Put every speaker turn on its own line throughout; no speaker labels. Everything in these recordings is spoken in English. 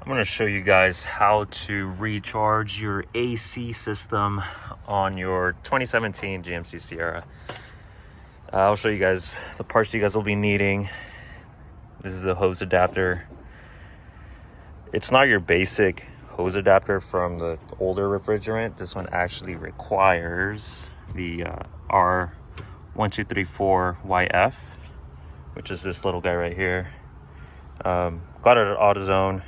I'm going to show you guys how to recharge your AC system on your 2017 GMC Sierra. I'll show you guys the parts you guys will be needing. This is a hose adapter. It's not your basic hose adapter from the older refrigerant. This one actually requires the R1234YF, which is this little guy right here. Got it at AutoZone.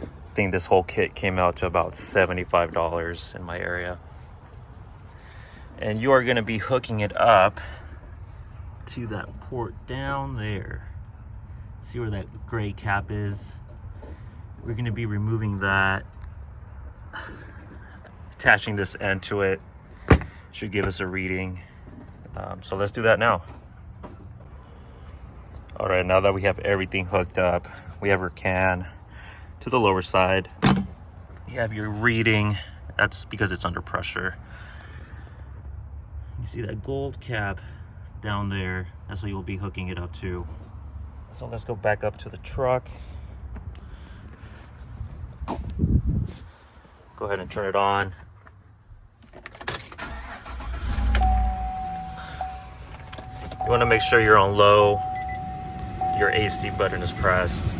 I think this whole kit came out to about $75 in my area. And you are going to be hooking it up to that port down there. See where that gray cap is? We're going to be removing that, attaching this end to it. Should give us a reading. So let's do that now. All right, now that we have everything hooked up, we have our can to the lower side. You have your reading. That's because it's under pressure. You see that gold cap down there? That's what you'll be hooking it up to. So let's go back up to the truck. Go ahead and turn it on. You want to make sure you're on low. Your AC button is pressed.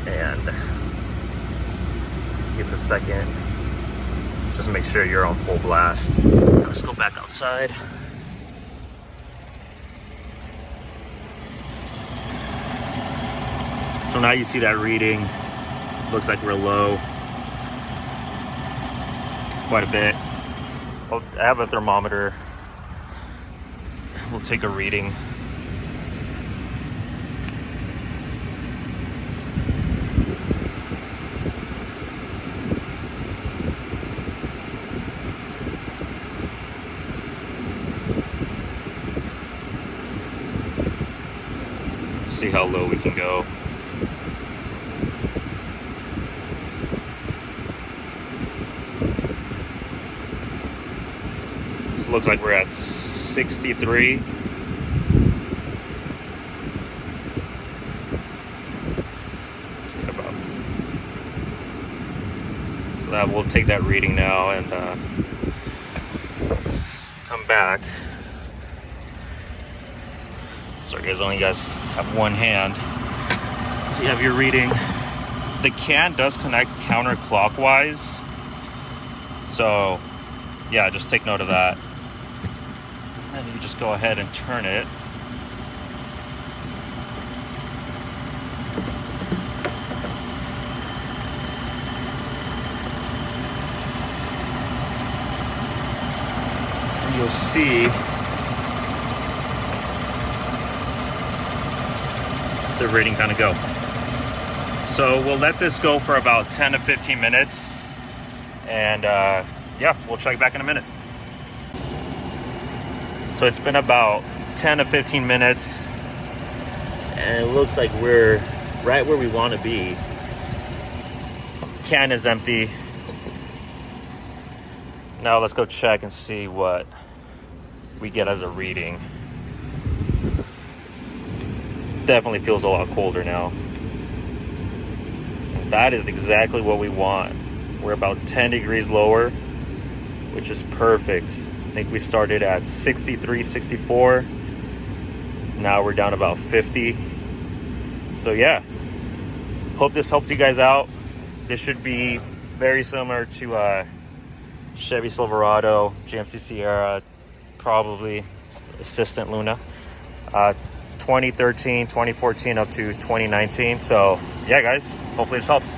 And give it a second. Just make sure you're on full blast. Let's go back outside. So now you see that reading. Looks like we're low. Quite a bit. Well, I have a thermometer. We'll take a reading. See how low we can go. So it looks like we're at 63. So that we'll take that reading now and come back. Sorry guys, only guys have one hand. So you have your reading. The can does connect counterclockwise. So yeah, just take note of that. And you just go ahead and turn it. And you'll see the reading kind of go. So we'll let this go for about 10 to 15 minutes. And yeah, we'll check back in a minute. So it's been about 10 to 15 minutes, and it looks like we're right where we want to be. Can is empty. Now let's go check and see what we get as a reading. Definitely feels a lot colder now. And that is exactly what we want. We're about 10 degrees lower, which is perfect. I think we started at 63, 64. Now we're down about 50. So yeah, hope this helps you guys out. This should be very similar to Chevy Silverado, GMC Sierra, probably Assistant Luna. 2013, 2014 up to 2019. So yeah guys, hopefully this helps.